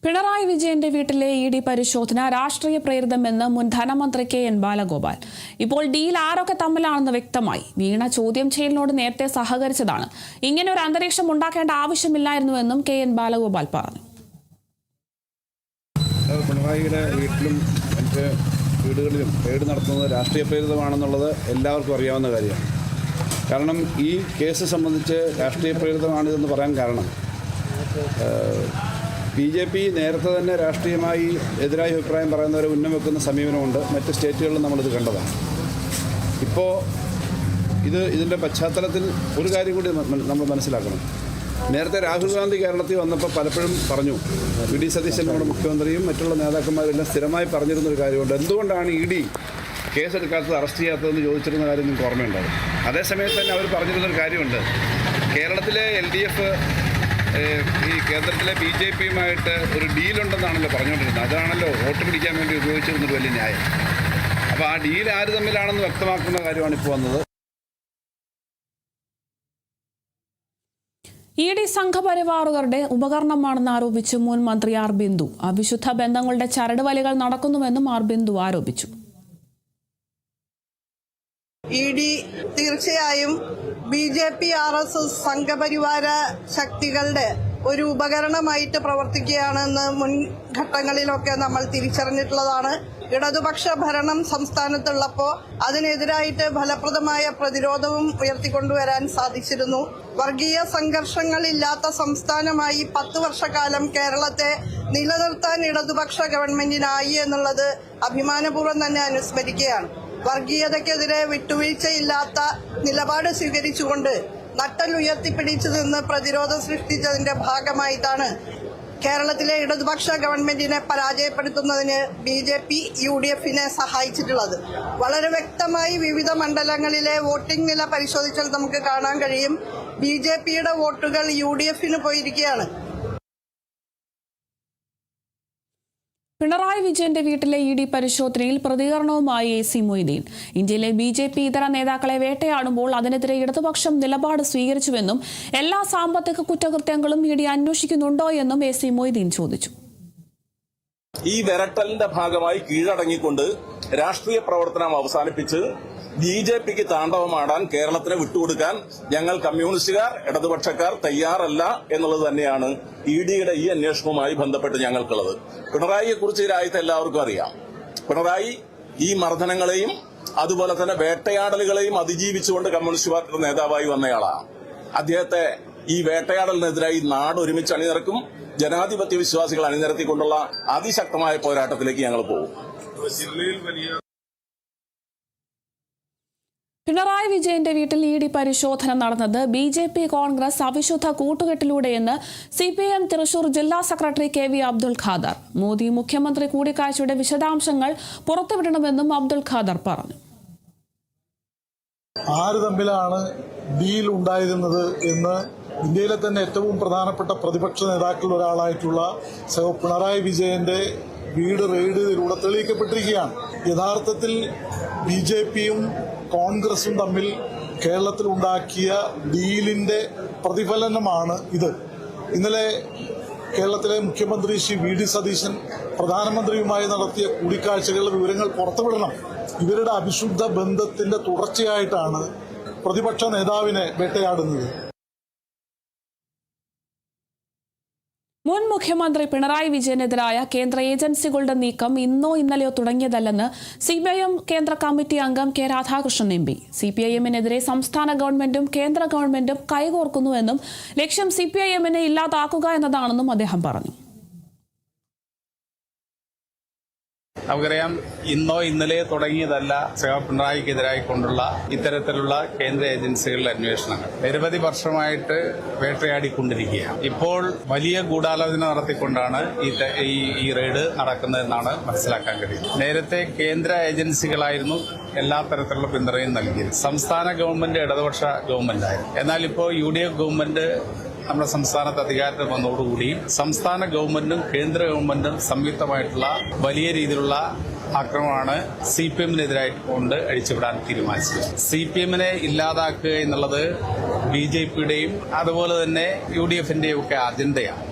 പിണറായി വിജയന്റെ വീട്ടിലെ ഇഡി പരിശോധന രാഷ്ട്രീയ പ്രേരിതമെന്ന് മുൻ ധനമന്ത്രി കെ.എൻ. ബാലഗോപാൽ. ഇപ്പോൾ ഡീൽ ആരൊക്കെ തമ്മിലാണെന്ന് വ്യക്തമായി. വീണ ചോദ്യം ചെയ്യലിനോട് നേരത്തെ സഹകരിച്ചതാണ്. ഇങ്ങനെ ഒരു അന്തരീക്ഷം ഉണ്ടാക്കേണ്ട ആവശ്യമില്ലായിരുന്നുവെന്നും കെ.എൻ. ബാലഗോപാൽ പറഞ്ഞു. പിണറായിയുടെ വീട്ടിലും മറ്റ് വീടുകളിലും റെയ്ഡ് നടത്തുന്നത് രാഷ്ട്രീയ പ്രേരിതമാണെന്നുള്ളത് എല്ലാവർക്കും അറിയാവുന്ന കാര്യമാണ്. കാരണം ഈ കേസ് സംബന്ധിച്ച് രാഷ്ട്രീയ പ്രേരിതമാണിതെന്ന് പറയാൻ കാരണം BJP നേരത്തെ തന്നെ രാഷ്ട്രീയമായി എതിരായ അഭിപ്രായം പറയുന്നവരെ ഉന്നം വെക്കുന്ന സമീപനമുണ്ട്. മറ്റ് സ്റ്റേറ്റുകളിലും നമ്മളിത് കണ്ടതാണ്. ഇപ്പോൾ ഇതിൻ്റെ പശ്ചാത്തലത്തിൽ ഒരു കാര്യം കൂടി നമ്മൾ മനസ്സിലാക്കണം. നേരത്തെ രാഹുൽ ഗാന്ധി കേരളത്തിൽ വന്നപ്പോൾ പലപ്പോഴും പറഞ്ഞു, വി.ഡി. സതീശൻ നമ്മുടെ മുഖ്യമന്ത്രിയും മറ്റുള്ള നേതാക്കന്മാരെല്ലാം സ്ഥിരമായി പറഞ്ഞിരുന്നൊരു കാര്യമുണ്ട്. എന്തുകൊണ്ടാണ് ഇ.ഡി. കേസെടുക്കാത്തത്, അറസ്റ്റ് ചെയ്യാത്തതെന്ന് ചോദിച്ചിരുന്ന കാര്യം നിങ്ങൾക്ക് ഓർമ്മയുണ്ടാകും. അതേസമയത്ത് തന്നെ അവർ പറഞ്ഞിരുന്നൊരു കാര്യമുണ്ട്, കേരളത്തിലെ LDF ഈ കേന്ദ്രത്തിലെ BJPയുമായിട്ട് ഒരു ഡീലുണ്ടെന്നാണല്ലോ പറഞ്ഞുകൊണ്ടിരുന്നത്. അതാണല്ലോ വോട്ട് പിടിക്കാൻ വേണ്ടി ഉപയോഗിച്ചിരുന്നൊരു വലിയ ന്യായം. അപ്പോൾ ആ ഡീൽ ആര് തമ്മിലാണെന്ന് വ്യക്തമാക്കുന്ന കാര്യമാണ് ഇപ്പോൾ വന്നത്. ഇ.ഡി. സംഘപരിവാറുകാരുടെ ഉപകരണമാണെന്ന് ആരോപിച്ച് മുൻ മന്ത്രി ആർ ബിന്ദു. അവിശുദ്ധ ബന്ധങ്ങളുടെ ചരടുവലികൾ നടക്കുന്നുവെന്നും ആർ ബിന്ദു ആരോപിച്ചു. ഇ.ഡി. തീർച്ചയായും BJP RSS സംഘപരിവാര ശക്തികളുടെ ഒരു ഉപകരണമായിട്ട് പ്രവർത്തിക്കുകയാണെന്ന് മുൻഘട്ടങ്ങളിലൊക്കെ നമ്മൾ തിരിച്ചറിഞ്ഞിട്ടുള്ളതാണ്. ഇടതുപക്ഷ ഭരണം സംസ്ഥാനത്തുള്ളപ്പോൾ അതിനെതിരായിട്ട് ഫലപ്രദമായ പ്രതിരോധവും ഉയർത്തിക്കൊണ്ടുവരാൻ സാധിച്ചിരുന്നു. വർഗീയ സംഘർഷങ്ങളില്ലാത്ത സംസ്ഥാനമായി 10 വർഷക്കാലം കേരളത്തെ നിലനിർത്താൻ ഇടതുപക്ഷ ഗവൺമെന്റിനായി എന്നുള്ളത് അഭിമാനപൂർവ്വം തന്നെ അനുസ്മരിക്കുകയാണ്. വർഗീയതയ്ക്കെതിരെ വിട്ടുവീഴ്ചയില്ലാത്ത നിലപാട് സ്വീകരിച്ചുകൊണ്ട് നട്ടൽ ഉയർത്തിപ്പിടിച്ചു നിന്ന് പ്രതിരോധം സൃഷ്ടിച്ചതിന്റെ ഭാഗമായിട്ടാണ് കേരളത്തിലെ ഇടതുപക്ഷ ഗവൺമെന്റിനെ പരാജയപ്പെടുത്തുന്നതിന് BJP UDFനെ സഹായിച്ചിട്ടുള്ളത്. വളരെ വ്യക്തമായി വിവിധ മണ്ഡലങ്ങളിലെ വോട്ടിംഗ് നില പരിശോധിച്ചാൽ നമുക്ക് കാണാൻ കഴിയും, BJPയുടെ വോട്ടുകൾ UDFന് പോയിരിക്കുകയാണ്. പിണറായി വിജയന്റെ വീട്ടിലെ ഇ.ഡി. പരിശോധനയിൽ പ്രതികരണവുമായി AC മൊയ്തീൻ. ഇന്ത്യയിലെ BJP ഇതര നേതാക്കളെ വേട്ടയാടുമ്പോൾ അതിനെതിരെ ഇടതുപക്ഷം നിലപാട് സ്വീകരിച്ചുവെന്നും എല്ലാ സാമ്പത്തിക കുറ്റകൃത്യങ്ങളും ഇ.ഡി. അന്വേഷിക്കുന്നുണ്ടോ എന്നും AC മൊയ്തീൻ ചോദിച്ചു. ഈ വിരട്ടലിന്റെ ഭാഗമായി കീഴടങ്ങിക്കൊണ്ട് രാഷ്ട്രീയ പ്രവർത്തനം അവസാനിപ്പിച്ച് BJPക്ക് താണ്ഡവമാടാൻ കേരളത്തിനെ വിട്ടുകൊടുക്കാൻ ഞങ്ങൾ കമ്മ്യൂണിസ്റ്റുകാർ, ഇടതുപക്ഷക്കാർ തയ്യാറല്ല എന്നുള്ളത് തന്നെയാണ് ഇഡിയുടെ ഈ അന്വേഷണവുമായി ബന്ധപ്പെട്ട് ഞങ്ങൾക്കുള്ളത്. പിണറായിയെക്കുറിച്ച് ഈ രാജ്യത്ത് എല്ലാവർക്കും അറിയാം. പിണറായി ഈ മർദ്ദനങ്ങളെയും അതുപോലെ തന്നെ വേട്ടയാടലുകളെയും അതിജീവിച്ചുകൊണ്ട് കമ്മ്യൂണിസ്റ്റ് പാർട്ടിയുടെ നേതാവായി വന്നയാളാണ്. അദ്ദേഹത്തെ ഈ വേട്ടയാടലിനെതിരായി നാട് ഒരുമിച്ച് അണിനിരക്കും. ജനാധിപത്യ വിശ്വാസികൾ അണിനിരത്തിക്കൊണ്ടുള്ള അതിശക്തമായ പോരാട്ടത്തിലേക്ക് ഞങ്ങൾ പോകും. പിണറായി വിജയന്റെ വീട്ടിൽ ഇ.ഡി. പരിശോധന നടന്നത് BJP കോൺഗ്രസ് അവിശുദ്ധ കൂട്ടുകെട്ടിലൂടെയെന്ന് CPIM തൃശൂർ ജില്ലാ സെക്രട്ടറി KV അബ്ദുൽ ഖാദർ. മോദി മുഖ്യമന്ത്രി കൂടിക്കാഴ്ചയുടെ വിശദാംശങ്ങൾ പുറത്തുവിടണമെന്നും അബ്ദുൽ ഖാദർ പറഞ്ഞു. ആര് തമ്മിലാണ് ഡീൽ ഉണ്ടായിരുന്നത് എന്ന് ഇന്ത്യയിലെ തന്നെ ഏറ്റവും പ്രധാനപ്പെട്ട പ്രതിപക്ഷ നേതാക്കളിൽ ഒരാളായിട്ടുള്ള പിണറായി വിജയന്റെ വീട് റെയ്ഡിലൂടെ തെളിയിക്കപ്പെട്ടിരിക്കുകയാണ്. യഥാർത്ഥത്തിൽ BJPയും കോൺഗ്രസും തമ്മിൽ കേരളത്തിൽ ഉണ്ടാക്കിയ ഡീലിന്റെ പ്രതിഫലനമാണ് ഇത്. ഇന്നലെ കേരളത്തിലെ മുഖ്യമന്ത്രി ശ്രീ V.D. സതീശൻ പ്രധാനമന്ത്രിയുമായി നടത്തിയ കൂടിക്കാഴ്ചകളുടെ വിവരങ്ങൾ പുറത്തുവിടണം. ഇവരുടെ അവിശുദ്ധ ബന്ധത്തിന്റെ തുടർച്ചയായിട്ടാണ് പ്രതിപക്ഷ നേതാവിനെ വേട്ടയാടുന്നത്. മുൻ മുഖ്യമന്ത്രി പിണറായി വിജയനെതിരായ കേന്ദ്ര ഏജൻസികളുടെ നീക്കം ഇന്നോ ഇന്നലെയോ തുടങ്ങിയതല്ലെന്ന് CPIM കേന്ദ്ര കമ്മിറ്റി അംഗം K. രാധാകൃഷ്ണൻ MP. CPIMനെതിരെ സംസ്ഥാന ഗവൺമെന്റും കേന്ദ്ര ഗവൺമെന്റും കൈകോർക്കുന്നുവെന്നും ലക്ഷ്യം CPIMനെ ഇല്ലാതാക്കുക എന്നതാണെന്നും അദ്ദേഹം പറഞ്ഞു. നമുക്കറിയാം, ഇന്നോ ഇന്നലെ തുടങ്ങിയതല്ല പിണറായിക്കെതിരായി കൊണ്ടുള്ള ഇത്തരത്തിലുള്ള കേന്ദ്ര ഏജൻസികളുടെ അന്വേഷണങ്ങൾ. നിരവധി വർഷമായിട്ട് വേട്ടയാടിക്കൊണ്ടിരിക്കുകയാണ്. ഇപ്പോൾ വലിയ ഗൂഢാലോചന നടത്തിക്കൊണ്ടാണ് ഈ റെയ്ഡ് നടക്കുന്നതെന്നാണ് മനസ്സിലാക്കാൻ കഴിയുന്നത്. നേരത്തെ കേന്ദ്ര ഏജൻസികളായിരുന്നു എല്ലാ തരത്തിലുള്ള പിന്തുണയും നൽകിയത്. സംസ്ഥാന ഗവൺമെന്റ് ഇടതുപക്ഷ ഗവൺമെന്റായിരുന്നു. എന്നാൽ ഇപ്പോൾ UDF ഗവൺമെന്റ് നമ്മുടെ സംസ്ഥാനത്ത് അധികാരത്തിൽ വന്നതോടുകൂടി സംസ്ഥാന ഗവൺമെന്റും കേന്ദ്ര ഗവൺമെന്റും സംയുക്തമായിട്ടുള്ള വലിയ രീതിയിലുള്ള ആക്രമണമാണ് CPIMനെതിരായിട്ട് കൊണ്ട് അഴിച്ചുവിടാൻ തീരുമാനിച്ചത്. CPIMനെ ഇല്ലാതാക്കുക എന്നുള്ളത് BJPയുടെയും അതുപോലെ തന്നെ UDFന്റെയും ഒക്കെ അജണ്ടയാണ്.